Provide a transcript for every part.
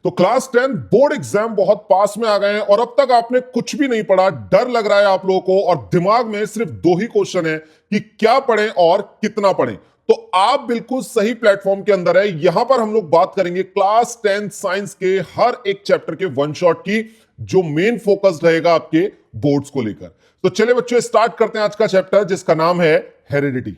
तो class 10 board exam बहुत पास में आ गए हैं और अब तक आपने कुछ भी नहीं पढ़ा, डर लग रहा है आप लोगों को और दिमाग में सिर्फ दो ही क्वेश्चन है कि क्या पढ़ें और कितना पढ़ें। तो आप बिल्कुल सही प्लेटफॉर्म के अंदर है। यहां पर हम लोग बात करेंगे क्लास 10 साइंस के हर एक चैप्टर के वन शॉट की, जो मेन फोकस रहेगा आपके बोर्ड्स को लेकर। तो चलिए बच्चों स्टार्ट करते हैं आज का चैप्टर, जिसका नाम है हेरिडिटी।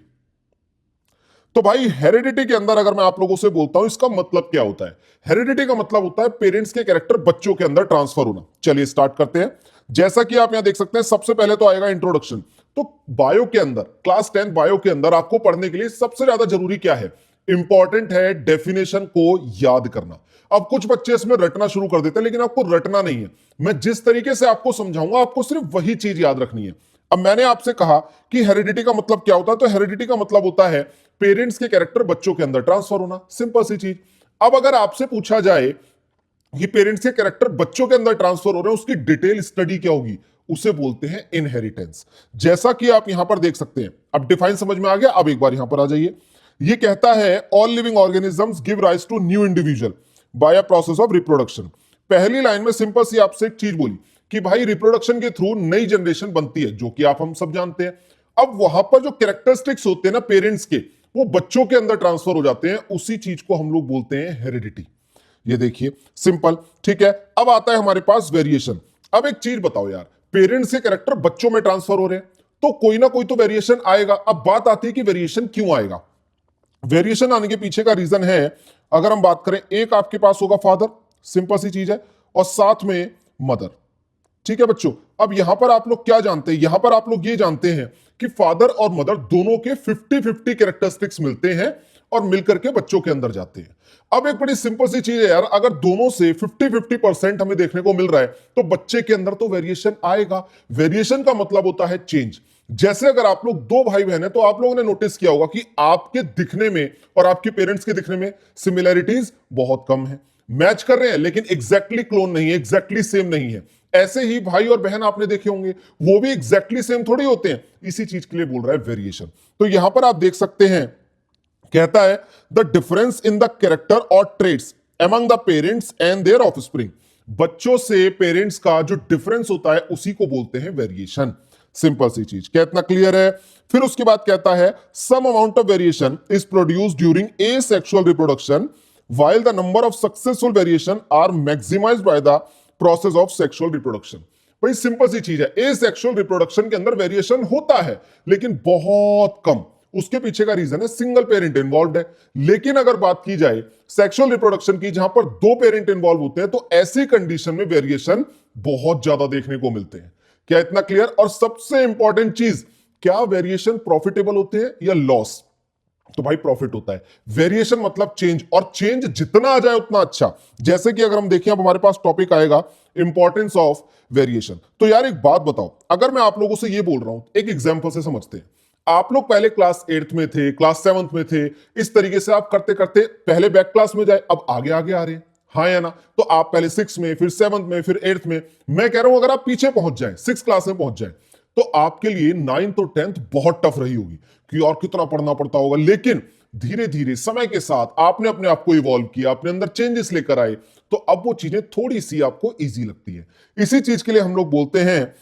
तो भाई हेरिडिटी के अंदर अगर मैं आप लोगों से बोलता हूं इसका मतलब क्या होता है, हेरिडिटी का मतलब होता है पेरेंट्स के कैरेक्टर बच्चों के अंदर ट्रांसफर होना। चलिए स्टार्ट करते हैं। जैसा कि आप यहां देख सकते हैं, सबसे पहले तो आएगा इंट्रोडक्शन। तो बायो के अंदर, क्लास 10 बायो के अंदर आपको पढ़ने के लिए सबसे ज्यादा जरूरी क्या है, इंपॉर्टेंट है डेफिनेशन को याद करना। अब कुछ बच्चे इसमें रटना शुरू कर देते हैं, लेकिन आपको रटना नहीं है। मैं जिस तरीके से आपको समझाऊंगा आपको सिर्फ वही चीज याद रखनी है। अब मैंने आपसे कहा कि हेरिडिटी का मतलब क्या होता है, तो हेरिडिटी का मतलब होता है पेरेंट्स के कैरेक्टर बच्चों के अंदर ट्रांसफर होना, सिंपल सी चीज। अब अगर आपसे पूछा जाए कि पेरेंट्स के कैरेक्टर बच्चों के अंदर ट्रांसफर हो रहे हैं, उसकी डिटेल स्टडी क्या होगी, उसे बोलते हैं इनहेरिटेंस। जैसा कि आप यहां पर देख सकते हैं, अब डिफाइन समझ में आ गया। अब एक बार यहां पर आ जाइए। ये कहता है all living organisms give rise to new individual by a process of reproduction. पहली लाइन में सिंपल सी आपसे एक चीज बोली कि भाई रिप्रोडक्शन के थ्रू नई जनरेशन बनती है, जो कि आप हम सब जानते हैं। अब वहां पर जो कैरेक्टरिस्टिक्स होते हैं ना पेरेंट्स के, वो बच्चों के अंदर ट्रांसफर हो जाते हैं, उसी चीज को हम लोग बोलते हैं हेरिडिटी। ये देखिए सिंपल, ठीक है। अब आता है हमारे पास वेरिएशन। अब एक चीज बताओ यार, पेरेंट्स के कैरेक्टर बच्चों में ट्रांसफर हो रहे हैं, तो कोई ना कोई तो वेरिएशन आएगा। अब बात आती है कि वेरिएशन क्यों आएगा। वेरिएशन आने के पीछे का रीजन है, अगर हम बात करें, एक आपके पास होगा फादर, सिंपल सी चीज है, और साथ में मदर। ठीक है बच्चों, अब यहां पर आप लोग क्या जानते हैं, यहां पर आप लोग ये जानते हैं कि फादर और मदर दोनों के 50-50 कैरेक्टरिस्टिक्स मिलते हैं और मिलकर के बच्चों के अंदर जाते हैं। अब एक बड़ी सिंपल सी चीज है यार, अगर दोनों से 50-50% हमें देखने को मिल रहा है, तो बच्चे के अंदर तो वेरिएशन आएगा। वेरिएशन का मतलब होता है चेंज। जैसे अगर आप लोग दो भाई बहन हैं, तो आप लोगों ने नोटिस किया होगा कि आपके दिखने में और आपके पेरेंट्स के दिखने में सिमिलैरिटीज बहुत कम है। मैच कर रहे हैं लेकिन एग्जैक्टली क्लोन नहीं है, एग्जैक्टली सेम नहीं है। ऐसे ही भाई और बहन आपने देखे होंगे, वो भी एग्जैक्टली सेम थोड़ी होते हैं। इसी चीज के लिए बोल रहा है वेरिएशन। तो यहां पर आप देख सकते हैं, कहता है the difference in the character और traits among the parents and their offspring. बच्चों से पेरेंट्स का जो डिफरेंस होता है उसी को बोलते हैं वेरिएशन। सिंपल सी चीज, क्या इतना क्लियर है। फिर उसके बाद कहता है some amount of variation is produced during asexual reproduction while the number of successful variation are maximized by the process of sexual reproduction। भाई सिंपल सी चीज है, ए सेक्सुअल रिप्रोडक्शन के अंदर वेरिएशन होता है लेकिन बहुत कम। उसके पीछे का रीजन है सिंगल पेरेंट इन्वॉल्व है। लेकिन अगर बात की जाए सेक्सुअल रिप्रोडक्शन की, जहां पर दो पेरेंट इन्वॉल्व होते हैं, तो ऐसी कंडीशन में वेरिएशन बहुत ज्यादा देखने को मिलते हैं। क्या इतना क्लियर। और सबसे इंपॉर्टेंट चीज, क्या वेरिएशन प्रॉफिटेबल होते हैं या लॉस, तो भाई प्रॉफिट होता है। वेरिएशन मतलब चेंज, और चेंज जितना आ जाए उतना अच्छा। जैसे कि अगर हम देखें, अब हमारे पास टॉपिक आएगा इंपॉर्टेंस ऑफ वेरिएशन। तो यार एक बात बताओ, अगर मैं आप लोगों से ये बोल रहा हूं, एक एग्जांपल से समझते हैं। आप लोग पहले क्लास 8th में थे, क्लास 7th में थे, इस तरीके से आप करते करते पहले बैक क्लास में जाए, अब आगे आगे आ रहे हैं, हाँ या ना। तो आप पहले 6 में, फिर 7th में, फिर 8th में। मैं कह रहा हूं अगर आप पीछे पहुंच जाए, 6 क्लास में पहुंच जाए, तो आपके लिए 9th और 10th बहुत टफ रही होगी कि और कितना पढ़ना पड़ता होगा। लेकिन धीरे धीरे समय के साथ आपने अपने आप को इवॉल्व किया, अपने अंदर चेंजेस लेकर आए, तो अब वो चीजें थोड़ी सी आपको इजी लगती है। इसी चीज के लिए हम लोग बोलते हैं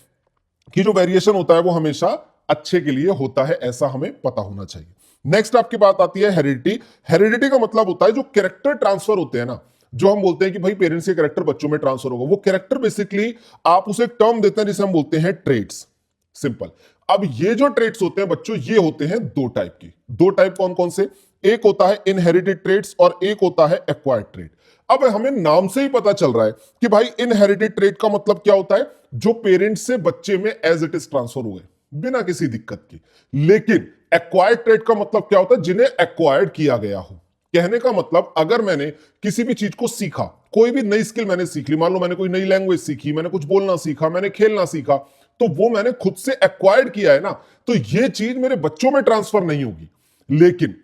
कि जो वेरिएशन होता है वो हमेशा अच्छे के लिए होता है, ऐसा हमें पता होना चाहिए। नेक्स्ट आपकी बात आती है हेरिडिटी। हेरिडिटी का मतलब होता है जो कैरेक्टर ट्रांसफर होते हैं ना, जो हम बोलते हैं कि भाई पेरेंट्स के कैरेक्टर बच्चों में ट्रांसफर होगा, वो कैरेक्टर बेसिकली आप उसे टर्म देते हैं जिसे हम बोलते हैं ट्रेट्स। सिंपल। अब ये जो ट्रेट्स होते हैं बच्चों, ये होते हैं दो टाइप की। दो टाइप कौन कौन से, एक होता है इनहेरिटेड ट्रेट्स और एक होता है एक्वायर्ड ट्रेट। अब हमें नाम से ही पता चल रहा है कि भाई इनहेरिटेड ट्रेट का मतलब क्या होता है, जो पेरेंट्स से बच्चे में एज इट इज ट्रांसफर हो गए बिना किसी दिक्कत की। लेकिन एक्वायर्ड ट्रेट का मतलब क्या होता है, जिन्हें एक्वायर्ड किया गया हो। कहने का मतलब, अगर मैंने किसी भी चीज को सीखा, कोई भी नई स्किल मैंने सीख ली, मान लो मैंने कोई नई लैंग्वेज सीखी, मैंने कुछ बोलना सीखा, मैंने खेलना सीखा, तो वो मैंने खुद से एक्वायर्ड किया है ना, तो ये चीज मेरे बच्चों में ट्रांसफर नहीं होगी। लेकिन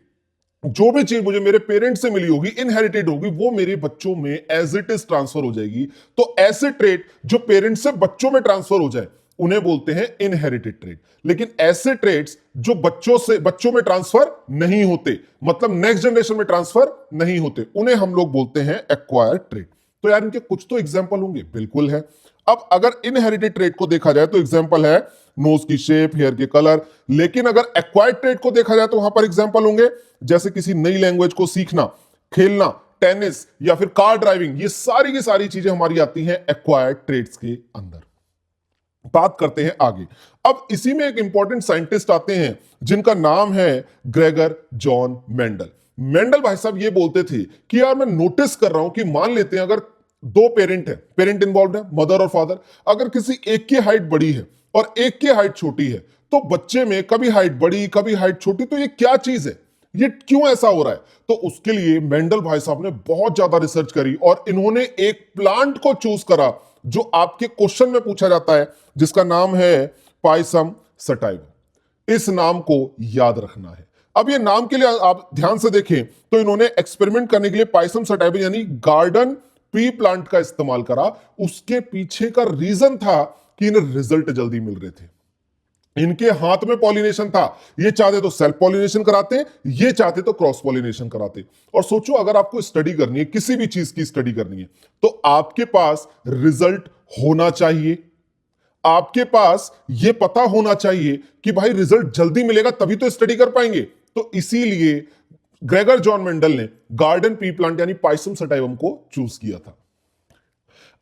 जो भी चीज मुझे मेरे पेरेंट्स से मिली होगी, इनहेरिटेड होगी, वो मेरे बच्चों में एज इट इज ट्रांसफर हो जाएगी। तो ऐसे ट्रेट जो पेरेंट्स से बच्चों में ट्रांसफर हो जाए, उन्हें बोलते हैं इनहेरिटेड ट्रेट। लेकिन ऐसे ट्रेट्स जो बच्चों में ट्रांसफर नहीं होते, मतलब नेक्स्ट जनरेशन में ट्रांसफर नहीं होते, उन्हें हम लोग बोलते हैं एक्वायर्ड ट्रेट। तो यार इनके कुछ तो एग्जाम्पल होंगे, बिल्कुल है। अब अगर इनहेरिटेड ट्रेट को देखा जाए तो एग्जाम्पल है नोज की शेप, हेयर के कलर। लेकिन अगर एक्वायर्ड ट्रेट को देखा जाए तो वहां पर एग्जाम्पल होंगे जैसे किसी नई लैंग्वेज को सीखना, खेलना, टेनिस या फिर कार ड्राइविंग। ये सारी की सारी चीजें हमारी आती हैं एक्वायर्ड ट्रेट्स के अंदर। बात करते हैं आगे। अब इसी में एक इंपॉर्टेंट साइंटिस्ट आते हैं जिनका नाम है ग्रेगर जॉन मेंडल। मेंडल भाई साहब ये बोलते थे कि यार मैं नोटिस कर रहा हूं कि मान लेते हैं अगर दो पेरेंट है, पेरेंट इन्वॉल्व है, मदर और फादर, अगर किसी एक की हाइट बड़ी है और एक की हाइट छोटी है तो बच्चे में कभी हाइट बड़ी कभी हाइट छोटी, तो ये क्या चीज है, ये क्यों ऐसा हो रहा है? तो उसके लिए मेंडल भाई साहब ने बहुत ज्यादा रिसर्च करी और इन्होंने एक प्लांट को चूज करा जो आपके क्वेश्चन में पूछा जाता है, जिसका नाम है पाइसम सटाइवा। इस नाम को याद रखना है। अब ये नाम के लिए आप ध्यान से देखें तो इन्होंने एक्सपेरिमेंट करने के लिए पाइसम सटाइवा यानी गार्डन पी प्लांट का इस्तेमाल करा। उसके पीछे का रीजन था कि इन्हें रिजल्ट जल्दी मिल रहे थे। इनके हाथ में पॉलिनेशन था, ये चाहते तो सेल्फ पॉलिनेशन कराते, ये चाहते तो क्रॉस पॉलिनेशन कराते। और सोचो अगर आपको स्टडी करनी है, किसी भी चीज की स्टडी करनी है, तो आपके पास रिजल्ट होना चाहिए, आपके पास ये पता होना चाहिए कि भाई रिजल्ट जल्दी मिलेगा तभी तो स्टडी कर पाएंगे। तो इसीलिए ग्रेगर जॉन मेंडल ने गार्डन पी प्लांट यानी पाइसम सटाइवम को चूज किया था।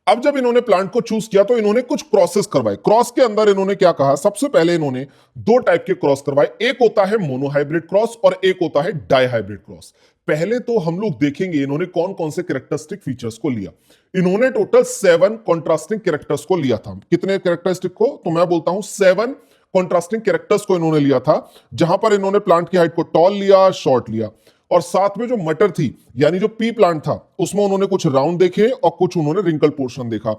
अब जब इन्होंने प्लांट को चूज किया तो इन्होंने कुछ क्रॉसेस करवाए। क्रॉस के अंदर इन्होंने क्या कहा, सबसे पहले इन्होंने दो टाइप के क्रॉस करवाए, एक होता है मोनोहाइब्रिड क्रॉस और एक होता है डाइहाइब्रिड क्रॉस। पहले तो हम लोग देखेंगे इन्होंने कौन कौन से कैरेक्टरिस्टिक फीचर्स को लिया। इन्होंने टोटल 7 कॉन्ट्रास्टिंग कैरेक्टर्स को लिया था। कितने कैरेक्टरिस्टिक को? तो मैं बोलता हूं 7 कॉन्ट्रास्टिंग कैरेक्टर्स को इन्होंने लिया था, जहां पर इन्होंने प्लांट की हाइट को टॉल लिया, शॉर्ट लिया, और साथ में जो मटर थी यानी जो पी प्लांट था उसमें उन्होंने कुछ राउंड देखे और कुछ उन्होंने रिंकल पोर्शन देखा।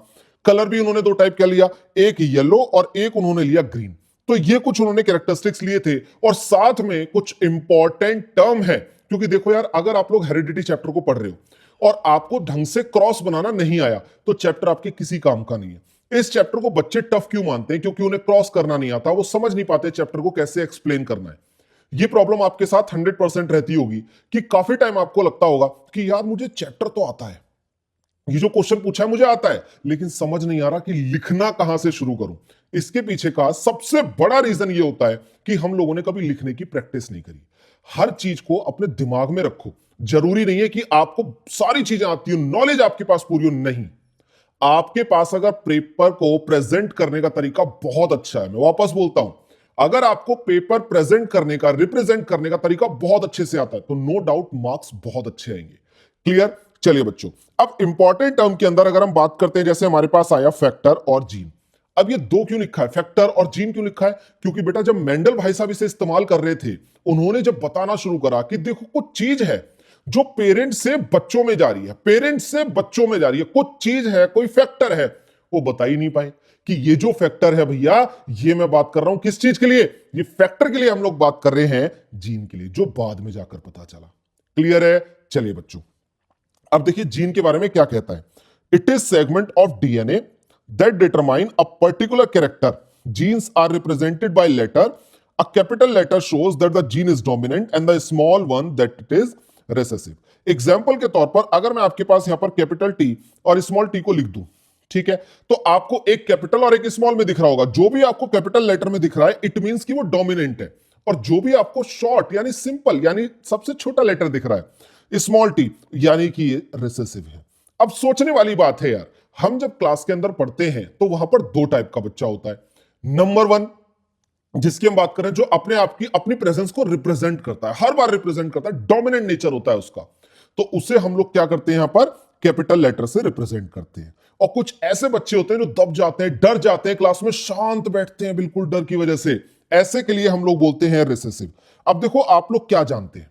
कलर भी उन्होंने दो टाइप का लिया, एक येलो और एक उन्होंने लिया ग्रीन। तो ये कुछ उन्होंने कैरेक्टरिस्टिक्स लिए थे और साथ में कुछ इंपॉर्टेंट टर्म है, क्योंकि देखो यार अगर आप लोग हेरिडिटी चैप्टर को पढ़ रहे हो और आपको ढंग से क्रॉस बनाना नहीं आया तो चैप्टर आपके किसी काम का नहीं है। इस चैप्टर को बच्चे टफ क्यों मानते हैं? क्योंकि उन्हें क्रॉस करना नहीं आता, वो समझ नहीं पाते चैप्टर को कैसे एक्सप्लेन करना है। ये प्रॉब्लम आपके साथ 100% रहती होगी कि काफी टाइम आपको लगता होगा कि यार मुझे चैप्टर तो आता है, ये जो क्वेश्चन पूछा है मुझे आता है, लेकिन समझ नहीं आ रहा कि लिखना कहां से शुरू करूं। इसके पीछे का सबसे बड़ा रीजन ये होता है कि हम लोगों ने कभी लिखने की प्रैक्टिस नहीं करी। हर चीज को अपने दिमाग में रखो। जरूरी नहीं है कि आपको सारी चीजें आती हो, नॉलेज आपके पास पूरी हो, नहीं। आपके पास अगर पेपर को प्रेजेंट करने का तरीका बहुत अच्छा है, मैं वापस बोलता हूं, अगर आपको पेपर प्रेजेंट करने का, रिप्रेजेंट करने का तरीका बहुत अच्छे से आता है तो नो डाउट मार्क्स बहुत अच्छे आएंगे। क्लियर? चलिए बच्चों, अब इंपॉर्टेंट टर्म के अंदर अगर हम बात करते हैं, जैसे हमारे पास आया फैक्टर और जीन। अब ये दो क्यों लिखा है, फैक्टर और जीन क्यों लिखा है? क्योंकि बेटा जब मेंडल भाई साहब इसे इस्तेमाल कर रहे थे, उन्होंने जब बताना शुरू करा कि देखो कुछ चीज है जो पेरेंट से बच्चों में जा रही है, पेरेंट से बच्चों में जा रही है, कुछ चीज है, कोई फैक्टर है, वो बता ही नहीं पाए कि ये जो फैक्टर है भैया, ये मैं बात कर रहा हूं किस चीज के लिए? ये फैक्टर के लिए हम लोग बात कर रहे हैं, जीन के लिए, जो बाद में जाकर पता चला। क्लियर है? चलिए बच्चों, अब देखिए जीन के बारे में क्या कहता है। It is segment of DNA that determine a particular character. Genes are represented by letter. A capital letter shows that the gene is dominant and the small one that it is recessive. Example के तौर पर अगर मैं आपके पास यहां पर capital T और स्मॉल टी को लिख दूं, ठीक है, तो आपको एक कैपिटल और एक स्मॉल में दिख रहा होगा। जो भी आपको कैपिटल लेटर में दिख रहा है इट मींस कि वो डोमिनेंट है, और जो भी आपको शॉर्ट यानी सिंपल यानी सबसे छोटा लेटर दिख रहा है स्मॉल टी, यानी कि ये रिसेसिव है। अब सोचने वाली बात है यार, हम जब क्लास के अंदर पढ़ते हैं तो वहां पर दो टाइप का बच्चा होता है। नंबर 1 जिसकी हम बात करें, जो अपने आप की अपनी प्रेजेंस को रिप्रेजेंट करता है, हर बार रिप्रेजेंट करता है, डोमिनेंट नेचर होता है उसका, तो उसे हम लोग क्या करते हैं यहां पर कैपिटल लेटर से रिप्रेजेंट करते हैं। और कुछ ऐसे बच्चे होते हैं जो दब जाते हैं, डर जाते हैं, क्लास में शांत बैठते हैं बिल्कुल डर की वजह से, ऐसे के लिए हम लोग बोलते हैं रिसेसिव। अब देखो आप लोग क्या जानते हैं,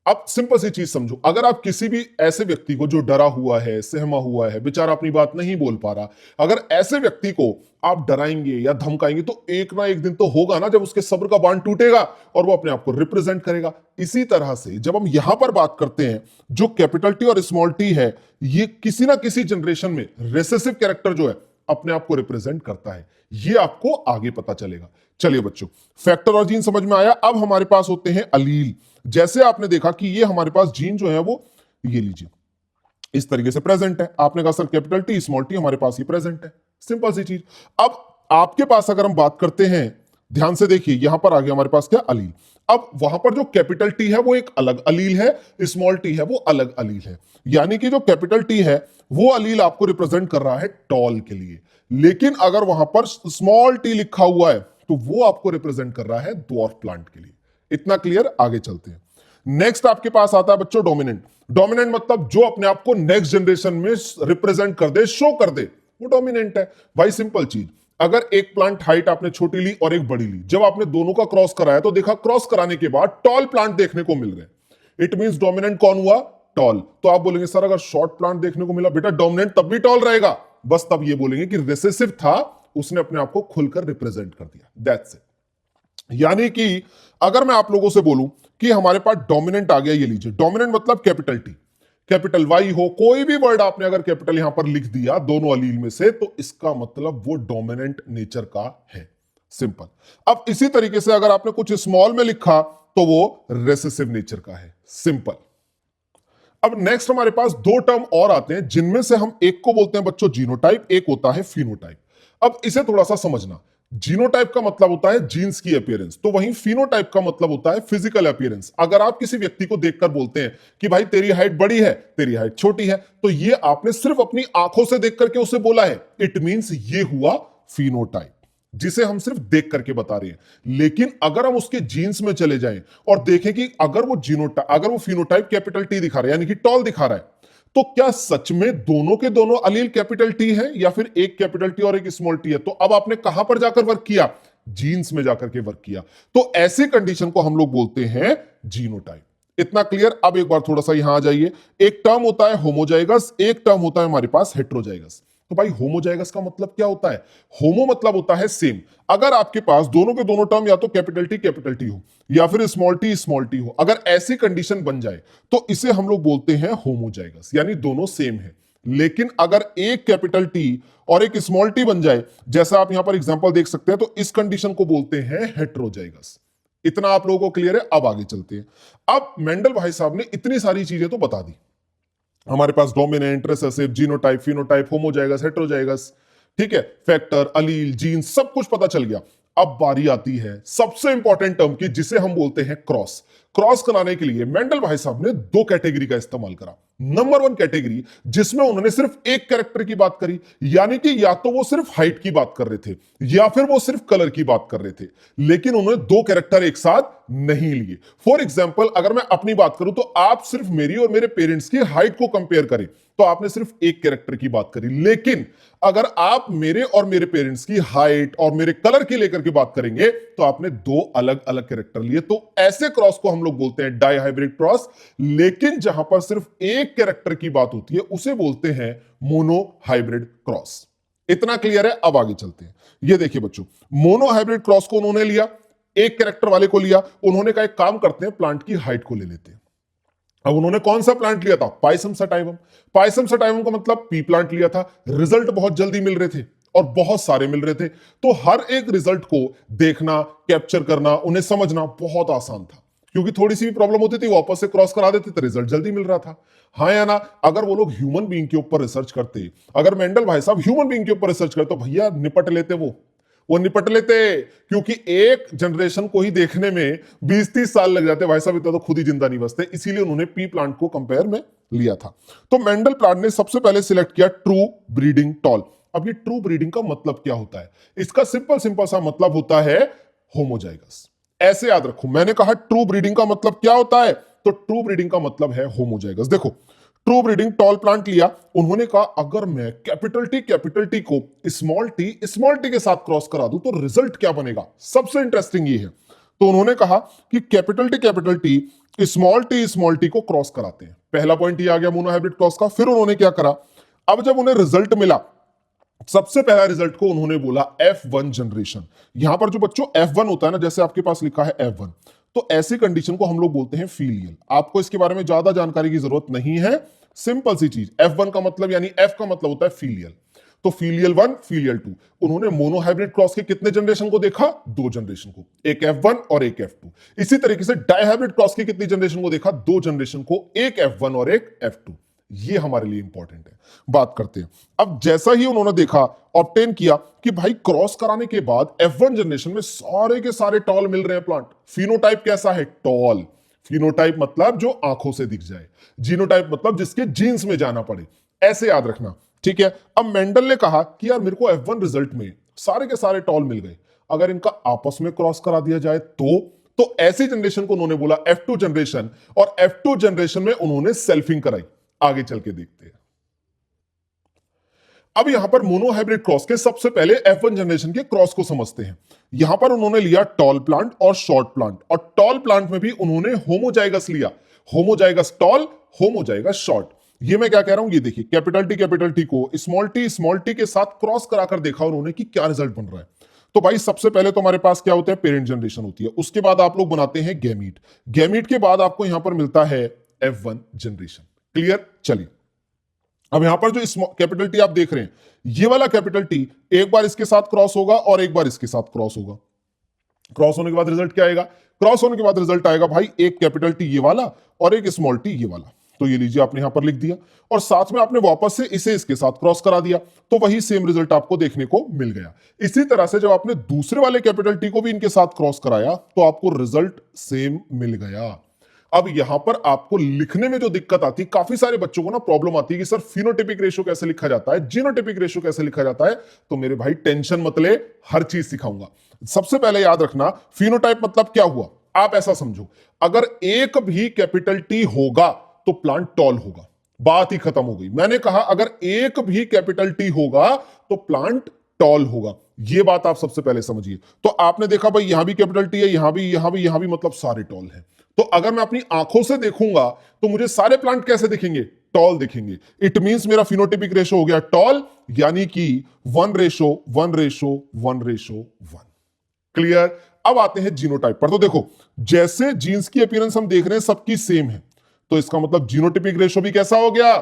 अब सिंपल सी चीज समझो, अगर आप किसी भी ऐसे व्यक्ति को जो डरा हुआ है, सहमा हुआ है, बेचारा अपनी बात नहीं बोल पा रहा, अगर ऐसे व्यक्ति को आप डराएंगे या धमकाएंगे तो एक ना एक दिन तो होगा ना जब उसके सब्र का बांध टूटेगा और वो अपने आप को रिप्रेजेंट करेगा। इसी तरह से जब हम यहां पर बात करते हैं, जो कैपिटल टी और स्मॉल टी है, ये किसी ना किसी जनरेशन में रिसेसिव कैरेक्टर जो है अपने आप को रिप्रेजेंट करता है। ये आपको आगे पता चलेगा। चलिए बच्चों, फैक्टर और जीन समझ में आया। अब हमारे पास होते हैं अलील। जैसे आपने देखा कि ये हमारे पास जीन जो है वो, ये लीजिए, इस तरीके से प्रेजेंट है। आपने कहा sir capital T small T, हमारे पास ये प्रेजेंट है, सिंपल सी चीज। अब आपके पास अगर हम बात करते हैं, ध्यान से देखिए, यहां पर आ गया हमारे पास क्या, अलील। अब वहां पर जो कैपिटल टी है वो एक अलग अलील है, स्मॉल टी है वो अलग अलील है। यानी कि जो कैपिटल टी है वो अलील आपको रिप्रेजेंट कर रहा है टॉल के लिए, लेकिन अगर वहां पर स्मॉल टी लिखा हुआ है तो वो आपको रिप्रेजेंट कर रहा है ड्वार्फ प्लांट के लिए। इतना क्लियर? आगे चलते हैं। नेक्स्ट आपके पास आता है बच्चों डोमिनेंट। डोमिनेंट मतलब जो अपने आप को नेक्स्ट जनरेशन में रिप्रेजेंट कर दे, शो कर दे, वो डोमिनेंट है। भाई सिंपल चीज, अगर एक प्लांट हाइट आपने छोटी ली और एक बड़ी ली, जब आपने दोनों का क्रॉस कराया तो देखा क्रॉस कराने के बाद टॉल प्लांट देखने को मिल रहे हैं। इट मींस डोमिनेंट कौन हुआ? टॉल। तो आप बोलेंगे सर अगर शॉर्ट प्लांट देखने को मिला, बेटा डोमिनेंट तब भी टॉल रहेगा, बस तब ये बोलेंगे कि रिसेसिव था, उसने अपने आप को खुलकर रिप्रेजेंट कर दिया, दैट्स इट। यानी कि अगर मैं आप लोगों से बोलूं कि हमारे पास डोमिनेंट आ गया, ये लीजिए, डोमिनेंट मतलब कैपिटल टी, कैपिटल वाई हो, कोई भी वर्ड आपने अगर कैपिटल यहां पर लिख दिया दोनों अलील में से, तो इसका मतलब वो डोमिनेंट नेचर का है, सिंपल। अब इसी तरीके से अगर आपने कुछ स्मॉल में लिखा तो वो रेसेसिव नेचर का है, सिंपल। अब नेक्स्ट हमारे पास दो टर्म और आते हैं, जिनमें से हम एक को बोलते हैं बच्चों जीनोटाइप, एक होता है फिनोटाइप। अब इसे थोड़ा सा समझना, जीनोटाइप का मतलब होता है जीन्स की अपीयरेंस, तो वहीं फिनोटाइप का मतलब होता है फिजिकल अपीयरेंस। अगर आप किसी व्यक्ति को देखकर बोलते हैं कि भाई तेरी हाइट बड़ी है, तेरी हाइट छोटी है, तो ये आपने सिर्फ अपनी आंखों से देख करके उसे बोला है, इट मींस ये हुआ फिनोटाइप, जिसे हम सिर्फ देख करके बता रहे हैं। लेकिन अगर हम उसके जीन्स में चले जाएं और देखें कि अगर वो फिनोटाइप कैपिटल टी दिखा रहा है, यानी कि टॉल दिखा रहा है, तो क्या सच में दोनों के दोनों अलील कैपिटल टी है या फिर एक कैपिटल टी और एक स्मॉल टी है? तो अब आपने कहां पर जाकर वर्क किया? जीन्स में जाकर के वर्क किया। तो ऐसी कंडीशन को हम लोग बोलते हैं जीनोटाइप। इतना क्लियर? अब एक बार थोड़ा सा यहां आ जाइए। एक टर्म होता है होमोजाइगस, एक टर्म होता है हमारे पास हेट्रोजाइगस। तो भाई होमोजाइगस का मतलब क्या होता है? होमो मतलब होता है सेम। अगर आपके पास दोनों के दोनों टर्म या तो कैपिटल टी हो या फिर स्मॉल टी हो, अगर ऐसी कंडीशन बन जाए तो इसे हम लोग बोलते हैं होमोजाइगस, यानी दोनों सेम है। लेकिन अगर एक कैपिटल टी और एक स्मॉल टी बन जाए, जैसा आप यहां पर एग्जांपल देख सकते हैं, तो इस कंडीशन को बोलते हैं हेट्रोजाइगस। इतना आप लोगों को क्लियर है? अब आगे चलते हैं। अब मेंडल भाई साहब ने इतनी सारी चीजें तो बता दी, हमारे पास dominant, recessive, genotype, phenotype, homozygous, heterozygous, ठीक है, फैक्टर, अलील, जीन, सब कुछ पता चल गया। अब बारी आती है सबसे इंपॉर्टेंट टर्म की, जिसे हम बोलते हैं क्रॉस। क्रॉस कराने के लिए मेंडल भाई साहब ने दो कैटेगरी का इस्तेमाल करा। नंबर वन कैटेगरी, जिसमें उन्होंने सिर्फ एक कैरेक्टर की बात करी, यानी कि या तो वो सिर्फ हाइट की बात कर रहे थे या फिर वो सिर्फ कलर की बात कर रहे थे, लेकिन उन्होंने दो कैरेक्टर एक साथ नहीं लिए। फॉर एग्जाम्पल, अगर मैं अपनी बात करूं तो आप सिर्फ मेरी और मेरे पेरेंट्स की हाइट को कंपेयर करें तो आपने सिर्फ एक कैरेक्टर की बात करी, लेकिन अगर आप मेरे और मेरे पेरेंट्स की हाइट और मेरे कलर की लेकर के बात करेंगे तो आपने दो अलग अलग कैरेक्टर लिए। तो ऐसे क्रॉस को हम लोग बोलते हैं डाई हाइब्रिड क्रॉस। लेकिन जहां पर सिर्फ एक कैरेक्टर की बात होती है उसे बोलते हैं मोनो हाइब्रिड क्रॉस। इतना क्लियर है? अब आगे चलते हैं। ये देखिए बच्चों, मोनो हाइब्रिड क्रॉस को उन्होंने लिया, एक कैरेक्टर वाले को लिया, उन्होंने कहा एक काम करते हैं, प्लांट की हाइट को ले लेते हैं। अब उन्होंने कौन सा प्लांट लिया था? Pisum sativum. पाइसम सटाइवम का मतलब पी प्लांट लिया था। रिजल्ट बहुत जल्दी मिल रहे थे और बहुत सारे मिल रहे थे, तो हर एक रिजल्ट को देखना, कैप्चर करना, उन्हें समझना बहुत आसान था, क्योंकि थोड़ी सी भी प्रॉब्लम होती थी वापस से क्रॉस करा देते तो रिजल्ट जल्दी मिल रहा था। हाँ या ना? अगर वो लोग ह्यूमन बीइंग के ऊपर रिसर्च करते, अगर मेंडल भाई साहब ह्यूमन बीइंग के ऊपर रिसर्च करते, तो भैया निपट लेते, वो निपट लेते, क्योंकि एक जनरेशन को ही देखने में 20-30 साल लग जाते भाई साहब, इतना तो खुद ही जिंदा नहीं बचते। इसीलिए उन्होंने पी प्लांट को कंपेयर में लिया था। तो मेंडल प्लांट ने सबसे पहले सिलेक्ट किया ट्रू ब्रीडिंग टॉल। अब ये ट्रू ब्रीडिंग का मतलब क्या होता है? इसका सिंपल सिंपल सा मतलब होता है होमोजाइगस। ऐसे याद रखो, मैंने कहा ट्रू ब्रीडिंग का मतलब क्या होता है, तो ट्रू ब्रीडिंग का मतलब है होमोजाइगस। देखो, ट्रू ब्रीडिंग टॉल प्लांट लिया, उन्होंने कहा अगर मैं कैपिटल टी को स्मॉल टी के साथ क्रॉस करा दूं तो रिजल्ट क्या बनेगा? सबसे इंटरेस्टिंग ये है। तो उन्होंने कहा कि कैपिटल टी स्मॉल टी को क्रॉस कराते हैं। पहला पॉइंट ये आ गया मोनो हाइब्रिड क्रॉस का। फिर उन्होंने क्या करा, अब जब उन्हें रिजल्ट मिला, सबसे पहला रिजल्ट को उन्होंने बोला F1 जनरेशन। यहां पर जो बच्चों F1 होता है ना, जैसे आपके पास लिखा है F1, तो ऐसी कंडीशन को हम लोग बोलते हैं फीलियल। आपको इसके बारे में ज्यादा जानकारी की जरूरत नहीं है, सिंपल सी चीज। F1 का मतलब, यानी F का मतलब होता है फीलियल। तो फीलियल 1, फीलियल 2, उन्होंने मोनो हाइब्रिड क्रॉस के कितने जनरेशन को देखा? दो जनरेशन को, एक F1 और एक F2। इसी तरीके से डाई हाइब्रिड क्रॉस की कितनी जनरेशन को देखा? दो जनरेशन को, एक F1 और एक F2। ये हमारे लिए इंपॉर्टेंट है। बात करते हैं अब, जैसा ही उन्होंने देखा, ऑब्टेन किया कि भाई क्रॉस कराने के बाद F1 जनरेशन में सारे के सारे टॉल मिल रहे हैं प्लांट। फिनोटाइप कैसा है? टॉल। फिनोटाइप मतलब जो आंखों से दिख जाए, जीनोटाइप मतलब जिसके जीन्स में जाना पड़े, ऐसे याद रखना, ठीक है। अब मेंडल ने कहा कि यार मेरे को F1 रिजल्ट में सारे के सारे टॉल मिल गए, अगर इनका आपस में क्रॉस करा दिया जाए तो ऐसी जनरेशन को उन्होंने बोला F2 जनरेशन, और F2 जनरेशन में उन्होंने सेल्फिंग कराई। आगे चल के देखते हैं। अब यहां पर मोनोहाइब्रिड क्रॉस के सबसे पहले F1 जनरेशन के क्रॉस को समझते हैं। यहां पर उन्होंने लिया टॉल प्लांट और शॉर्ट प्लांट, और टॉल प्लांट में भी उन्होंने होमोजाइगस लिया, होमोजाइगस टॉल, होमोजाइगस शॉर्ट। ये मैं क्या कह रहा हूं, ये देखिए कैपिटल टी को स्मॉल टी के साथ क्रॉस कराकर देखा उन्होंने कि क्या रिजल्ट बन रहा है। तो भाई सबसे पहले तो हमारे पास क्या होता है, पेरेंट जनरेशन होती है, उसके बाद आप लोग बनाते हैं गैमीट, गैमीट के बाद आपको यहां पर मिलता है F1 जनरेशन। क्लियर? चलिए अब यहां पर जो कैपिटल टी आप देख रहे हैं, ये वाला कैपिटल टी एक बार इसके साथ क्रॉस होगा और एक बार इसके साथ क्रॉस होगा। क्रॉस होने के बाद रिजल्ट क्या आएगा? क्रॉस होने के बाद रिजल्ट आएगा भाई एक कैपिटल टी ये वाला और एक स्मॉल टी ये वाला। तो ये लीजिए आपने यहां पर लिख दिया, और साथ में आपने वापस से इसे इसके साथ क्रॉस करा दिया, तो वही सेम रिजल्ट आपको देखने को मिल गया। इसी तरह से जब आपने दूसरे वाले कैपिटल टी को भी इनके साथ क्रॉस कराया तो आपको रिजल्ट सेम मिल गया। अब यहां पर आपको लिखने में जो दिक्कत आती है, काफी सारे बच्चों को ना प्रॉब्लम आती है कि सर फिनोटिपिक रेशियो कैसे लिखा जाता है, जीनोटिपिक रेशियो कैसे लिखा जाता है। तो मेरे भाई टेंशन मत ले, हर चीज सिखाऊंगा। सबसे पहले याद रखना, फिनोटाइप मतलब क्या हुआ, आप ऐसा समझो, अगर एक भी कैपिटल टी होगा तो प्लांट टॉल होगा, बात ही खत्म हो गई। मैंने कहा अगर एक भी कैपिटल टी होगा तो प्लांट टॉल होगा, ये बात आप सबसे पहले समझिए। तो आपने देखा भाई यहां भी कैपिटल टी है, यहां भी मतलब सारे टॉल हैं। तो अगर मैं अपनी आंखों से देखूंगा तो मुझे सारे प्लांट कैसे दिखेंगे? टॉल दिखेंगे। इट मींस मेरा फिनोटिपिक रेशो हो गया टॉल, यानी कि 1:1:1:1। क्लियर? अब आते हैं जीनोटाइप पर। तो देखो जैसे जीन्स की अपीयरेंस हम देख रहे हैं सबकी सेम है, तो इसका मतलब जीनोटिपिक रेशो भी कैसा हो गया?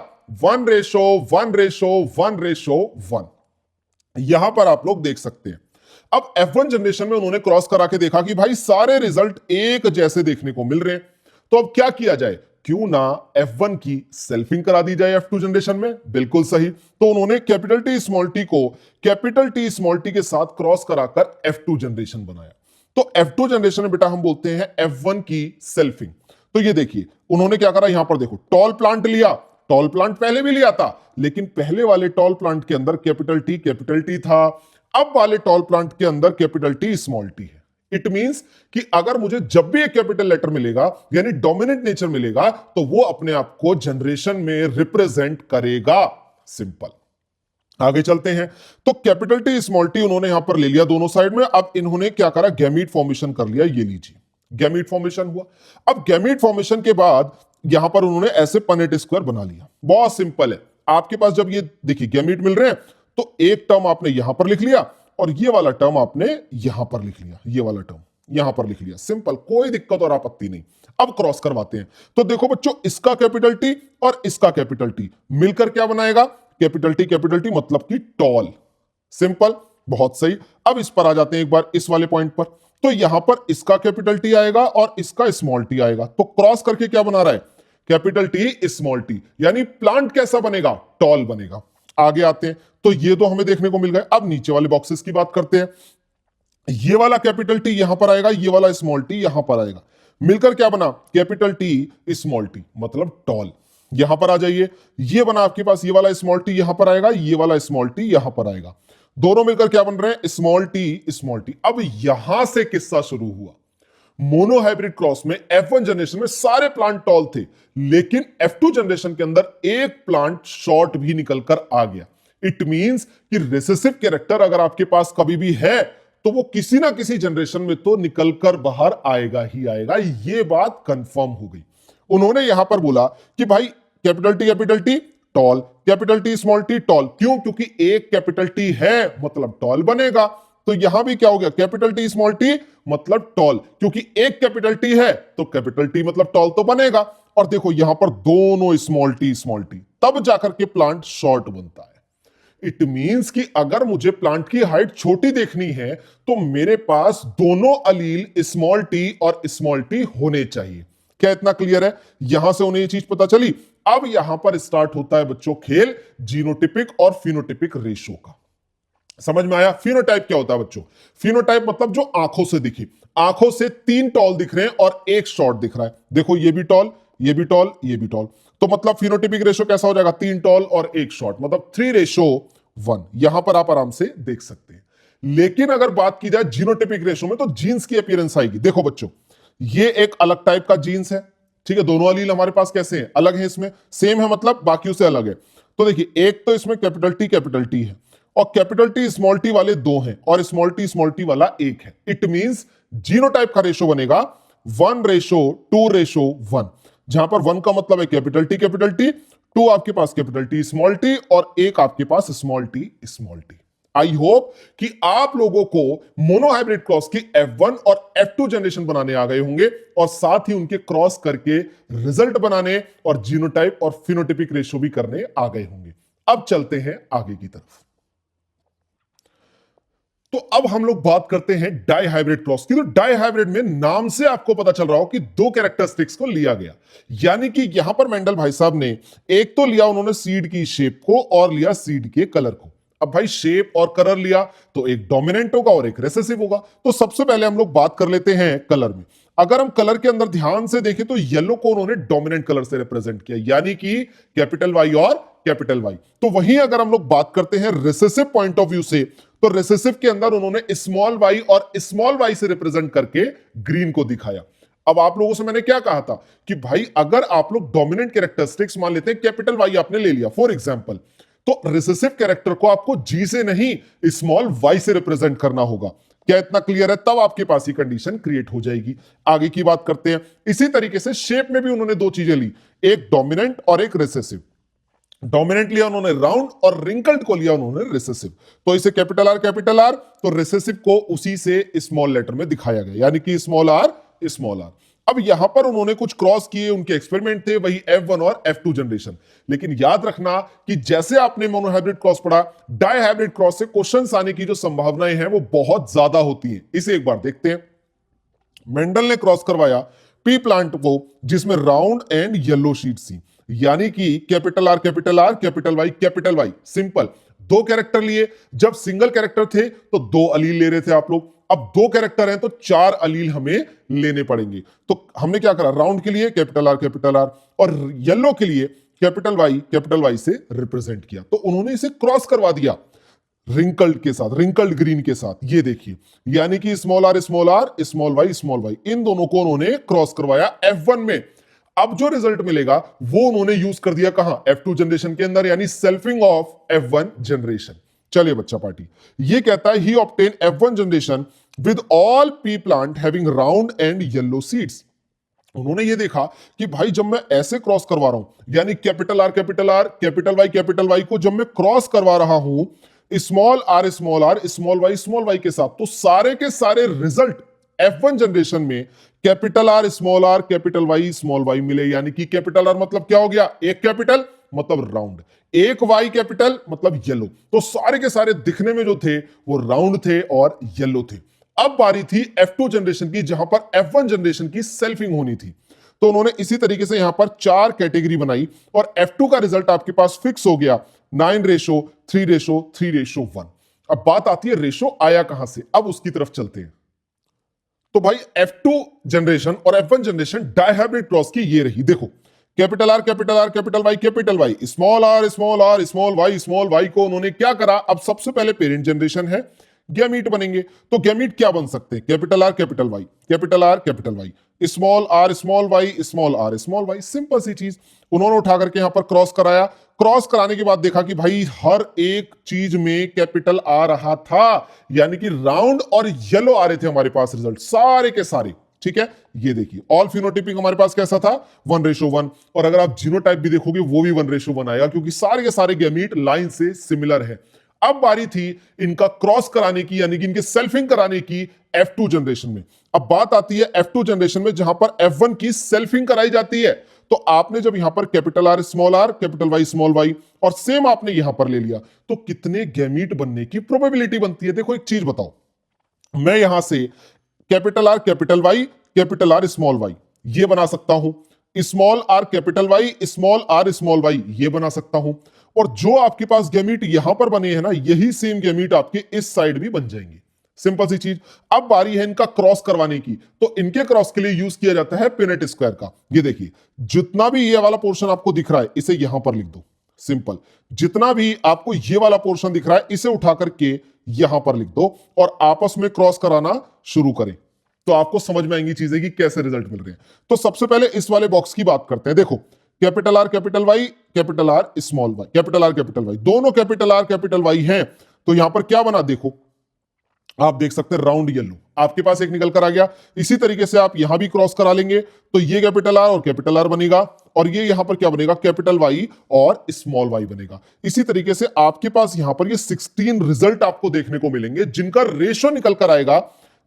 1:1:1:1। यहां पर आप लोग देख सकते हैं। अब F1 जनरेशन में उन्होंने क्रॉस करा के देखा कि भाई सारे रिजल्ट एक जैसे देखने को मिल रहे हैं, तो अब क्या किया जाए, क्यों ना F1 की सेल्फिंग करा दी जाए F2 जनरेशन में। बिल्कुल सही। तो उन्होंने कैपिटल टी स्मॉल टी को कैपिटल टी स्मॉल टी के साथ क्रॉस कराकर F2 जनरेशन बनाया। तो F2 जनरेशन में बेटा हम बोलते हैं F1 की सेल्फिंग। तो ये देखिए उन्होंने क्या करा, यहां पर देखो टॉल प्लांट लिया, टॉल प्लांट पहले भी लिया था, लेकिन पहले वाले टॉल प्लांट के अंदर कैपिटल टी था, अब वाले टॉल प्लांट के अंदर कैपिटल टी स्मॉल टी है। इट मींस कि अगर मुझे जब भी एक कैपिटल लेटर मिलेगा यानी डोमिनेंट नेचर मिलेगा तो वो अपने आप को जनरेशन में रिप्रेजेंट करेगा। सिंपल। आगे चलते हैं। तो कैपिटल टी स्मॉल टी उन्होंने यहां पर ले लिया दोनों साइड में। अब इन्होंने क्या करा, गैमीट फॉर्मेशन कर लिया। ये लीजिए गैमीट फॉर्मेशन हुआ। अब गैमीट फॉर्मेशन के बाद यहां पर उन्होंने ऐसे पनेट स्क्वायर बना लिया। बहुत सिंपल है। आपके पास जब ये देखिए गैमीट मिल रहे हैं तो एक टर्म आपने यहां पर लिख लिया और ये वाला टर्म आपने यहां पर लिख लिया, ये वाला टर्म यहां पर लिख लिया। सिंपल, कोई दिक्कत और आपत्ति नहीं। अब क्रॉस करवाते हैं। तो देखो बच्चों, इसका कैपिटल टी और इसका कैपिटल टी मिलकर क्या बनाएगा? कैपिटल टी मतलब कि टॉल। सिंपल, बहुत सही। अब इस पर आ जाते हैं एक बार, इस वाले पॉइंट पर। तो यहां पर इसका कैपिटल टी आएगा और इसका स्मॉल टी आएगा। तो क्रॉस करके क्या बना रहा है? कैपिटल टी स्मॉल टी, यानी प्लांट कैसा बनेगा? टॉल बनेगा। आगे आते हैं। तो ये तो हमें देखने को मिल गए। अब नीचे वाले बॉक्सेस की बात करते हैं। ये वाला कैपिटल टी यहां पर आएगा, ये वाला स्मॉल टी यहां पर आएगा, मिलकर क्या बना? कैपिटल टी स्मॉल टी मतलब टॉल। यहां पर आ जाइए, ये बना आपके पास, ये वाला स्मॉल टी यहां पर आएगा, ये वाला स्मॉल टी यहां पर आएगा। दोनों मिलकर क्या बन रहे हैं? Small T small T. अब यहां से किस्सा शुरू हुआ। मोनोहाइब्रिड क्रॉस में F1 जनरेशन में सारे प्लांट टॉल थे, लेकिन F2 जनरेशन के अंदर एक प्लांट शॉर्ट भी निकलकर आ गया। इट मींस कि रिसेसिव कैरेक्टर अगर आपके पास कभी भी है तो वो किसी ना किसी जनरेशन में तो निकलकर बाहर आएगा ही आएगा। ये बात कंफर्म हो गई। उन्होंने यहां पर बोला कि भाई capital T tall, capital T small T tall. क्यों? क्योंकि एक कैपिटल टी है मतलब टॉल बनेगा। तो यहां भी क्या हो गया? कैपिटल टी स्मॉल टी मतलब टॉल, क्योंकि एक कैपिटल टी है तो कैपिटल टी मतलब टॉल तो बनेगा। और देखो यहां पर दोनों स्मॉल टी तब जाकर के प्लांट शॉर्ट बनता है। इट मींस कि अगर मुझे प्लांट की हाइट छोटी देखनी है तो मेरे पास दोनों अलील स्मॉल टी और स्मॉल टी होने चाहिए। क्या इतना क्लियर है? यहां से उन्हें ये चीज पता चली। अब यहां पर स्टार्ट होता है बच्चों खेल जीनोटिपिक और फिनोटिपिक रेशो का। समझ में आया? फिनोटाइप क्या होता है बच्चों? फिनोटाइप मतलब जो आंखों से दिखी, आंखों से 3 टॉल दिख रहे हैं और एक शॉर्ट दिख रहा है। देखो ये भी टॉल, ये भी टॉल, ये भी टॉल, तो मतलब फिनोटिपिक रेशो कैसा हो जाएगा? 3 टॉल और एक शॉर्ट, मतलब 3:1। यहां पर आप आराम से देख सकते हैं। लेकिन अगर बात की जाए जीनोटिपिक रेशो में, तो जीन्स की अपीयरेंस आएगी। देखो बच्चों, ये एक अलग टाइप का जीन्स है, ठीक है। दोनों अलील हमारे पास कैसे हैं? अलग है। इसमें सेम है मतलब बाकियों से अलग है। तो देखिए, एक तो इसमें कैपिटल टी है और कैपिटल टी स्मॉल टी वाले 2 हैं और स्मॉल टी वाला 1 है। इट मींस जीनोटाइप का रेशो बनेगा 1:2:1, जहां पर 1 का मतलब है कैपिटल टी, 2 आपके पास कैपिटल टी स्मॉल टी और 1 आपके पास स्मॉल टी। आई होप कि आप लोगों को मोनोहाइब्रिड क्रॉस की F1 और F2 जनरेशन बनाने आ गए होंगे और साथ ही उनके क्रॉस करके रिजल्ट बनाने और जीनोटाइप और फिनोटिपिक रेशो भी करने आ गए होंगे। अब चलते हैं आगे की तरफ। तो अब हम लोग बात करते हैं डाई हाइब्रिड क्रॉस की। तो डाई हाइब्रिड में नाम से आपको पता चल रहा हो कि 2 कैरेक्टरिस्टिक्स को लिया गया, यानी कि यहां पर मेंडल भाई साहब ने एक तो लिया उन्होंने सीड की शेप को और लिया सीड के कलर को। अब भाई शेप और कलर लिया तो एक डोमिनेंट होगा और एक रिसेसिव होगा। तो सबसे पहले हम लोग बात कर लेते हैं कलर में। अगर हम कलर के अंदर ध्यान से देखें तो येलो को उन्होंने डोमिनेंट कलर से रिप्रेजेंट किया, यानी कि कैपिटल वाई और कैपिटल वाई। तो वहीं अगर हम लोग बात करते हैं रिसेसिव पॉइंट ऑफ व्यू से, तो रिसेसिव के अंदर उन्होंने स्मॉल वाई और स्मॉल वाई से रिप्रेजेंट करके ग्रीन को दिखाया। अब आप लोगों से मैंने क्या कहा था कि भाई अगर आप लोग डोमिनेंट कैरेक्टरिस्टिक्स मान लेते हैं, कैपिटल वाई आपने ले लिया फॉर एग्जांपल, तो रिसेसिव कैरेक्टर को आपको जी से नहीं स्मॉल वाई से रिप्रेजेंट करना होगा। क्या इतना क्लियर है? तब आपके पास ही कंडीशन क्रिएट हो जाएगी। आगे की बात करते हैं। इसी तरीके से शेप में भी उन्होंने 2 चीजें ली, एक डोमिनेंट और एक रिसेसिव। डोमिनेंट लिया उन्होंने राउंड और रिंकल्ड को लिया उन्होंने रिसेसिव। तो इसे कैपिटल आर, तो रिसेसिव को उसी से स्मॉल लेटर में दिखाया गया, यानी कि स्मॉल आर। अब यहां पर उन्होंने कुछ क्रॉस किए, उनके एक्सपेरिमेंट थे, वही F1 और F2 जनरेशन। लेकिन याद रखना कि जैसे आपने मोनोहाइब्रिड क्रॉस पढ़ा, डाई हाइब्रिड क्रॉस से क्वेश्चंस आने की जो संभावनाएं हैं वो बहुत ज्यादा होती हैं। इसे एक बार देखते हैं। मेंडल ने क्रॉस करवाया पी प्लांट को जिसमें राउंड एंड येलो शीट्स थी, यानी कि capital R, capital Y. Simple. 2 character लिए। जब सिंगल कैरेक्टर थे तो 2 अलील ले रहे थे आप लोग। अब 2 कैरेक्टर हैं तो 4 अलील हमें लेने पड़ेंगे। तो हमने क्या करा? राउंड के लिए कैपिटल आर और येलो के लिए कैपिटल वाई से रिप्रेजेंट किया। तो उन्होंने इसे क्रॉस करवा दिया रिंकल्ड के साथ, रिंकल्ड ग्रीन के साथ। ये देखिए, यानी कि स्मॉल आर, स्मॉल वाई, इन दोनों को उन्होंने क्रॉस करवाया F1 में। अब जो रिजल्ट मिलेगा वो उन्होंने यूज कर दिया कहां? F2 जनरेशन के अंदर, यानी सेल्फिंग ऑफ F1 जनरेशन। चलिए बच्चा पार्टी, ये कहता है he obtain F1 generation with all pea plant having round and yellow seeds. उन्होंने ये देखा कि भाई जब मैं ऐसे क्रॉस करवा रहा हूं, यानी कैपिटल आर, कैपिटल वाई को जब मैं क्रॉस करवा रहा हूं स्मॉल आर, स्मॉल वाई के साथ, तो सारे के सारे रिजल्ट F1 जनरेशन में कैपिटल वाई, स्मॉल वाई मिले। यानी कि कैपिटल आर मतलब क्या हो गया? एक कैपिटल मतलब राउंड, एक वाई कैपिटल मतलब येलो। तो सारे के सारे दिखने में जो थे वो राउंड थे और येलो थे। अब बारी थी F2 जनरेशन की, जहां पर F1 जनरेशन की सेल्फिंग होनी थी। तो उन्होंने इसी तरीके से यहां पर 4 कैटेगरी बनाई और F2 का रिजल्ट आपके पास फिक्स हो गया 9:3:1। अब बात आती है रेशो आया कहां से? अब उसकी तरफ चलते हैं। तो भाई F2 जनरेशन और F1 जनरेशन डायहाइब्रिड क्रॉस की ये रही। देखो, capital R, capital Y, small are, small Y को उन्होंने क्या करा? अब सबसे पहले पेरेंट जनरेशन है, गैमीट बनेंगे। तो गैमीट क्या बन सकते हैं? Capital R, capital Y, small are, small y. Simple सी चीज। उन्होंने उठा करके यहां पर क्रॉस कराया। क्रॉस कराने के बाद देखा कि भाई हर एक चीज में कैपिटल आ रहा था, यानी कि राउंड और येलो आ रहे थे हमारे पास रिजल्ट सारे के सारे। ठीक है, ये देखिए ऑल फिनोटाइपिक हमारे पास कैसा था? 1:1। और अगर आप जीनोटाइप भी देखोगे वो भी 1:1 आएगा, क्योंकि सारे के सारे गैमीट लाइन से सिमिलर है। अब बारी थी इनका क्रॉस कराने की, यानी कि इनके सेल्फिंग कराने की F2 जनरेशन में। अब बात आती है F2 जनरेशन में, जहां पर F1 की सेल्फिंग कराई जाती है। तो आपने जब यहां पर capital R, capital Y, small Y और सेम आपने यहां पर ले लिया, तो कितने गैमीट बनने की प्रोबेबिलिटी बनती है? देखो एक चीज बताओ, मैं यहां से capital R, capital Y, small Y, ये बना सकता हूं, small R capital Y, small are small Y, ये बना सकता हूं। और जो आपके पास गैमीट यहां पर बने हैं ना, यही सेम गैमीट आपके इस साइड भी बन जाएंगे। सिंपल सी चीज। अब बारी है इनका क्रॉस करवाने की, तो इनके क्रॉस के लिए यूज किया जाता है पिनेट स्क्वायर का। ये देखिए, जितना भी ये वाला पोर्शन आपको दिख रहा है इसे यहां पर लिख दो, सिंपल। जितना भी आपको ये वाला पोर्शन दिख रहा है इसे उठा करके यहां पर लिख दो और आपस में क्रॉस कराना शुरू करें, तो आपको समझ में आएंगी चीजें कि कैसे रिजल्ट मिल रहे हैं। तो सबसे पहले इस वाले बॉक्स की बात करते हैं। देखो, capital R capital Y, capital R small Y, capital R capital Y, दोनों कैपिटल आर कैपिटल वाई हैं। तो यहां पर क्या बना, देखो आप देख सकते हैं राउंड येलो आपके पास एक निकल कर आ गया। इसी तरीके से आप यहां भी क्रॉस करा लेंगे तो ये कैपिटल आर और कैपिटल आर बनेगा, और ये यहां पर क्या बनेगा, कैपिटल वाई और स्मॉल वाई बनेगा। इसी तरीके से आपके पास यहां पर ये 16 रिजल्ट आपको देखने को मिलेंगे जिनका रेशो निकल कर आएगा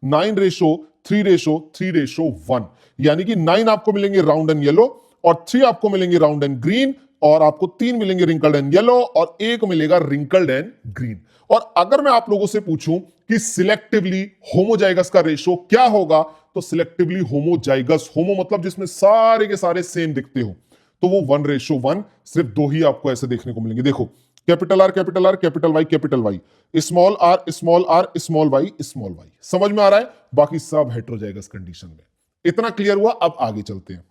9:3:3:1, यानी कि 9 आपको मिलेंगे राउंड एंड येलो, और 3 आपको मिलेंगे राउंड एंड ग्रीन, और आपको 3 मिलेंगे रिंकल्ड एंड येलो, और 1 मिलेगा रिंकल्ड एंड ग्रीन। और अगर मैं आप लोगों से पूछूं कि सिलेक्टिवली होमोजाइगस का रेशो क्या होगा, तो सिलेक्टिवली होमोजाइगस, होमो मतलब जिसमें सारे के सारे सेम दिखते हो, तो वो 1:1, सिर्फ 2 ही आपको ऐसे देखने को मिलेंगे। देखो, capital R capital R, capital Y capital Y, small are small are, small Y small Y. समझ में आ रहा है? बाकी सब हेटेरोजाइगस कंडीशन में। इतना क्लियर हुआ? अब आगे चलते हैं।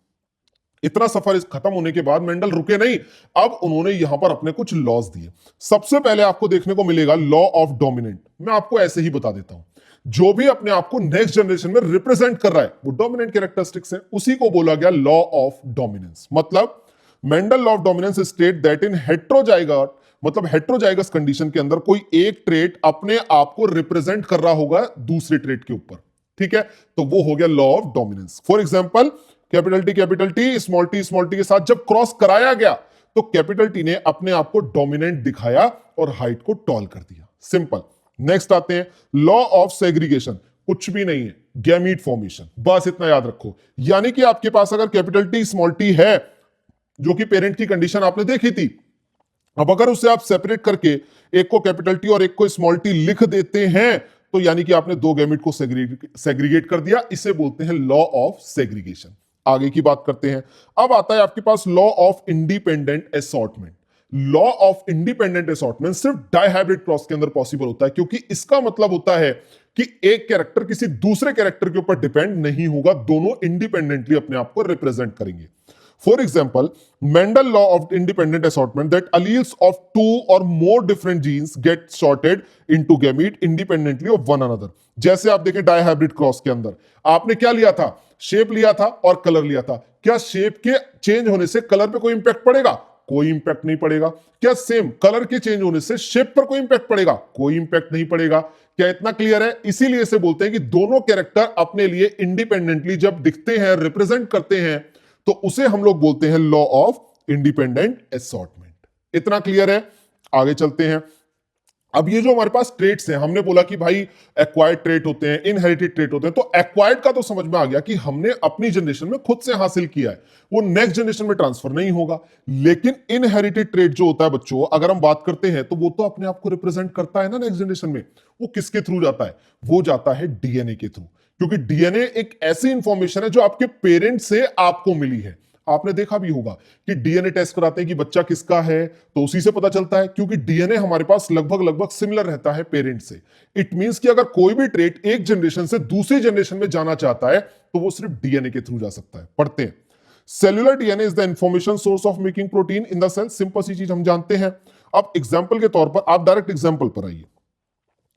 इतना सफर खत्म होने के बाद मेंडल रुके नहीं, अब उन्होंने यहां पर अपने कुछ लॉज दिए। सबसे पहले आपको देखने को मिलेगा लॉ ऑफ डोमिनेंट। मैं आपको ऐसे ही बता देता हूं, जो भी अपने आप को नेक्स्ट जनरेशन में रिप्रेजेंट कर रहा है वो डोमिनेंट कैरेक्टरिस्टिक्स है, उसी को बोला गया लॉ ऑफ डोमिनेंस। मतलब Mendel law of dominance state that in heterozygous, मतलब हेटेरोजाइगस कंडीशन के अंदर कोई एक ट्रेट अपने आप को रिप्रेजेंट कर रहा होगा दूसरे ट्रेट के ऊपर। ठीक है, तो वो हो गया law of dominance. For example, capital T small T के साथ जब क्रॉस कराया गया तो कैपिटल टी ने अपने आप को डोमिनेंट दिखाया और हाइट को टॉल कर दिया। सिंपल। नेक्स्ट आते हैं लॉ ऑफ सेग्रीगेशन। कुछ भी नहीं है, गैमीट फॉर्मेशन, बस इतना याद रखो। यानी कि आपके पास अगर कैपिटल टी स्मॉल टी है, जो कि पेरेंट की कंडीशन आपने देखी थी, अब अगर उसे आप सेपरेट करके एक को कैपिटल टी और एक को स्मॉल टी लिख देते हैं, तो यानी कि आपने दो गैमीट को सेग्रीगेट कर दिया। इसे बोलते हैं लॉ ऑफ सेग्रीगेशन। आगे की बात करते हैं। अब आता है आपके पास law of independent assortment. Law of independent assortment सिर्फ डाइहाइब्रिड क्रॉस के अंदर पॉसिबल होता है, क्योंकि इसका मतलब होता है कि एक कैरेक्टर किसी दूसरे कैरेक्टर के ऊपर डिपेंड नहीं होगा, दोनों इंडिपेंडेंटली अपने आप को रिप्रेजेंट करेंगे। For example, Mendel law of independent assortment that alleles of 2 or more different genes get sorted into gamete independently of one another. जैसे आप देखें डायहाइब्रिड क्रॉस के अंदर आपने क्या लिया था, शेप लिया था और कलर लिया था। क्या शेप के चेंज होने से कलर पे कोई इंपैक्ट पड़ेगा? कोई इंपैक्ट नहीं पड़ेगा। क्या सेम कलर के चेंज होने से शेप पर कोई इंपैक्ट पड़ेगा? कोई इंपैक्ट नहीं पड़ेगा। क्या इतना क्लियर है? इसीलिए इसे बोलते हैं कि दोनों कैरेक्टर अपने लिए इंडिपेंडेंटली जब दिखते हैं, रिप्रेजेंट करते हैं, तो उसे हम लोग बोलते हैं लॉ ऑफ इंडिपेंडेंट असॉर्टमेंट। इतना क्लियर है? आगे चलते हैं। अब ये जो हमारे पास ट्रेट्स हैं, हमने बोला कि भाई एक्वायर्ड ट्रेट होते हैं, इनहेरिटेड ट्रेट होते हैं। तो एक्वायर्ड का तो समझ में आ गया कि हमने अपनी जनरेशन में खुद से हासिल किया है, वो नेक्स्ट जनरेशन में ट्रांसफर नहीं होगा। लेकिन इनहेरिटेड ट्रेट जो होता है बच्चों, अगर हम बात करते हैं तो वो तो अपने आप को रिप्रेजेंट करता है ना नेक्स्ट जनरेशन में। वो किसके थ्रू जाता है? वो जाता है डीएनए के थ्रू, क्योंकि डीएनए एक ऐसी इंफॉर्मेशन है जो आपके पेरेंट से आपको मिली है। आपने देखा भी होगा कि डीएनए टेस्ट कराते हैं कि बच्चा किसका है, तो उसी से पता चलता है, क्योंकि डीएनए हमारे पास लगभग सिमिलर रहता है पेरेंट से। इट मींस कि अगर कोई भी ट्रेट एक जनरेशन से दूसरी जनरेशन में जाना चाहता है तो वो सिर्फ डीएनए के थ्रू जा सकता है। पढ़ते हैं। Cellular DNA is the information source of making protein in the cell. Simple सी चीज हम जानते हैं। अब एग्जाम्पल के तौर पर आप डायरेक्ट एग्जाम्पल पर आइए।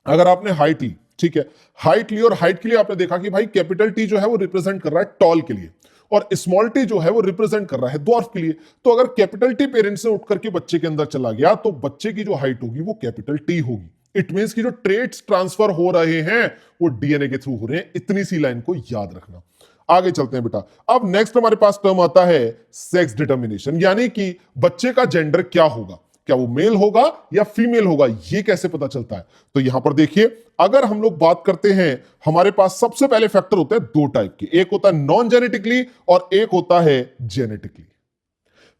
अगर आपने हाइट ली, ठीक है, हाइट ली और हाइट के लिए आपने देखा कि भाई कैपिटल टी जो है वो रिप्रेजेंट कर रहा है टॉल के लिए, और स्मॉल टी जो है वो रिप्रेजेंट कर रहा है ड्वार्फ के लिए। तो अगर कैपिटल टी पेरेंट्स से उठ करके बच्चे के अंदर चला गया तो बच्चे की जो हाइट होगी वो कैपिटल टी होगी। इट मींस कि जो ट्रेट्स ट्रांसफर हो रहे हैं वो डीएनए के थ्रू हो रहे हैं। इतनी सी लाइन को याद रखना। आगे चलते हैं बेटा। अब नेक्स्ट हमारे पास टर्म आता है सेक्स डिटर्मिनेशन, यानी कि बच्चे का जेंडर क्या होगा, क्या वो मेल होगा या फीमेल होगा, ये कैसे पता चलता है? तो यहां पर देखिए, अगर हम लोग बात करते हैं, हमारे पास सबसे पहले फैक्टर होते हैं दो टाइप के, एक होता है नॉन जेनेटिकली और एक होता है जेनेटिकली।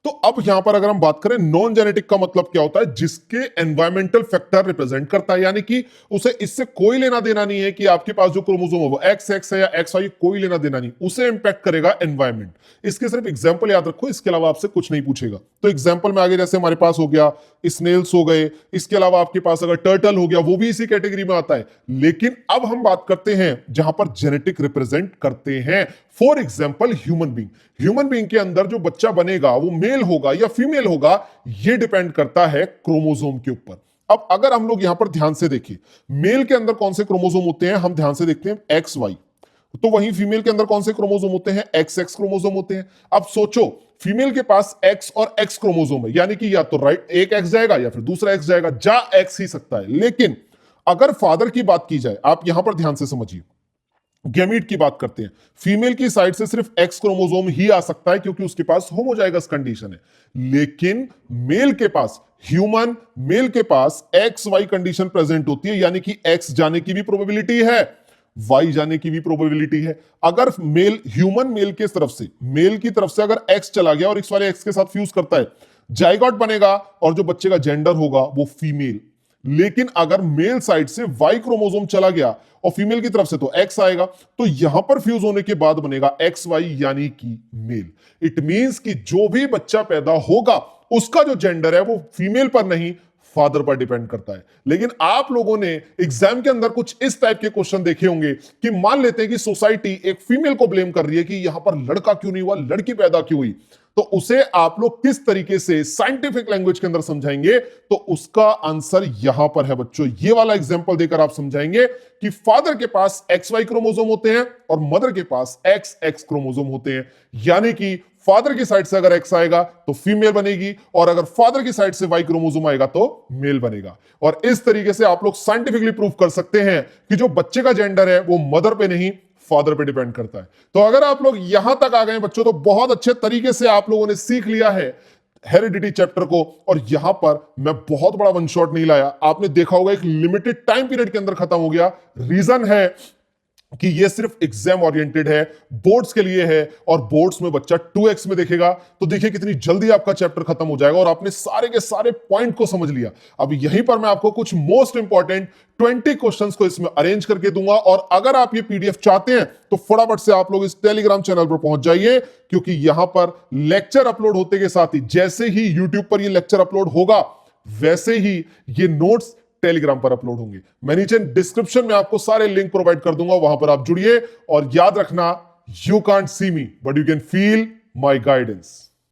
तो अब यहां पर अगर हम बात करें नॉन जेनेटिक का मतलब क्या होता है, जिसके एनवायरमेंटल फैक्टर रिप्रेजेंट करता है, यानी कि उसे इससे कोई लेना देना नहीं है कि आपके पास जो क्रोमोसोम है वो एक्स एक्स है या एक्स वाई, कोई लेना देना नहीं, उसे इंपैक्ट करेगा एनवायरमेंट। इसके सिर्फ एग्जाम्पल याद रखो, इसके अलावा आपसे कुछ नहीं पूछेगा। तो एग्जाम्पल में आगे जैसे हमारे पास हो गया स्नेल्स हो गए, इसके अलावा आपके पास अगर टर्टल हो गया वो भी इसी कैटेगरी में आता है। लेकिन अब हम बात करते हैं जहां पर जेनेटिक रिप्रेजेंट करते हैं, for example human being. Human being के अंदर जो बच्चा बनेगा वो मेल होगा या फीमेल होगा, ये डिपेंड करता है क्रोमोसोम के ऊपर। अब अगर हम लोग यहां पर ध्यान से देखें, मेल के अंदर कौन से क्रोमोसोम होते हैं, हम ध्यान से देखते हैं एक्स वाई। तो वहीं फीमेल के अंदर कौन से क्रोमोसोम होते हैं, एक्स एक्स क्रोमोसोम होते हैं। अब सोचो, फीमेल के पास एक्स और एक्स क्रोमोसोम है, यानी कि या तो राइट एक एक्स जाएगा या फिर दूसरा एक्स जाएगा, जा एक्स ही सकता है। लेकिन अगर फादर की बात की जाए, आप यहां पर ध्यान से समझिए, गैमीट की बात करते हैं, फीमेल की साइड से सिर्फ एक्स क्रोमोसोम ही आ सकता है क्योंकि उसके पास होमोजाइगस कंडीशन है। लेकिन मेल के पास, ह्यूमन मेल के पास एक्स वाई कंडीशन प्रेजेंट होती है, यानी कि एक्स जाने की भी प्रोबेबिलिटी है, वाई जाने की भी प्रोबेबिलिटी है। अगर मेल, ह्यूमन मेल के तरफ से, मेल की तरफ से अगर एक्स चला गया और एक्स वाले एक्स के साथ फ्यूज करता है, जाइगोट बनेगा और जो बच्चे का जेंडर होगा वो फीमेल। लेकिन अगर मेल साइड से वाई क्रोमोसोम चला गया और फीमेल की तरफ से तो एक्स आएगा, तो यहां पर फ्यूज होने के बाद बनेगा एक्स वाई यानी कि मेल। इट मींस कि जो भी बच्चा पैदा होगा उसका जो जेंडर है वो फीमेल पर नहीं, फादर पर डिपेंड करता है। लेकिन आप लोगों ने एग्जाम के अंदर कुछ इस टाइप के क्वेश्चन देखे होंगे कि मान लेते हैं कि सोसाइटी एक फीमेल को ब्लेम कर रही है कि यहां पर लड़का क्यों नहीं हुआ, लड़की पैदा क्यों हुई, तो उसे आप लोग किस तरीके से साइंटिफिक लैंग्वेज के अंदर समझाएंगे, तो उसका आंसर यहां पर है बच्चों। ये वाला एग्जांपल देकर आप समझाएंगे कि फादर के पास एक्स वाई क्रोमोसोम होते हैं और मदर के पास एक्स एक्स क्रोमोसोम होते हैं, यानी कि फादर की साइड से अगर एक्स आएगा तो फीमेल बनेगी और अगर फादर की साइड से वाई क्रोमोसोम आएगा तो मेल बनेगा। और इस तरीके से आप लोग साइंटिफिकली प्रूव कर सकते हैं कि जो बच्चे का जेंडर है वो मदर पे नहीं, फादर पे डिपेंड करता है। तो अगर आप लोग यहां तक आ गए बच्चों, तो बहुत अच्छे तरीके से आप लोगों ने सीख लिया है हेरिडिटी चैप्टर को। और यहां पर मैं बहुत बड़ा वन शॉट नहीं लाया, आपने देखा होगा एक लिमिटेड टाइम पीरियड के अंदर खत्म हो गया। रीजन है कि ये सिर्फ एग्जाम ओरिएंटेड है, बोर्ड्स के लिए है, और बोर्ड्स में बच्चा 2x में देखेगा तो देखिए कितनी जल्दी आपका चैप्टर खत्म हो जाएगा और आपने सारे के सारे पॉइंट को समझ लिया। अब यहीं पर मैं आपको कुछ मोस्ट इंपॉर्टेंट 20 क्वेश्चंस को इसमें अरेंज करके दूंगा, और अगर आप ये पीडीएफ चाहते हैं तो फटाफट से आप लोग इस टेलीग्राम चैनल पर पहुंच जाइए, क्योंकि यहां पर लेक्चर अपलोड होते के साथ ही, जैसे ही यूट्यूब पर ये लेक्चर अपलोड होगा वैसे ही ये नोट्स टेलीग्राम पर अपलोड होंगे। मैं नीचे डिस्क्रिप्शन में आपको सारे लिंक प्रोवाइड कर दूंगा, वहां पर आप जुड़िए। और याद रखना, you can't see me but you can feel my guidance.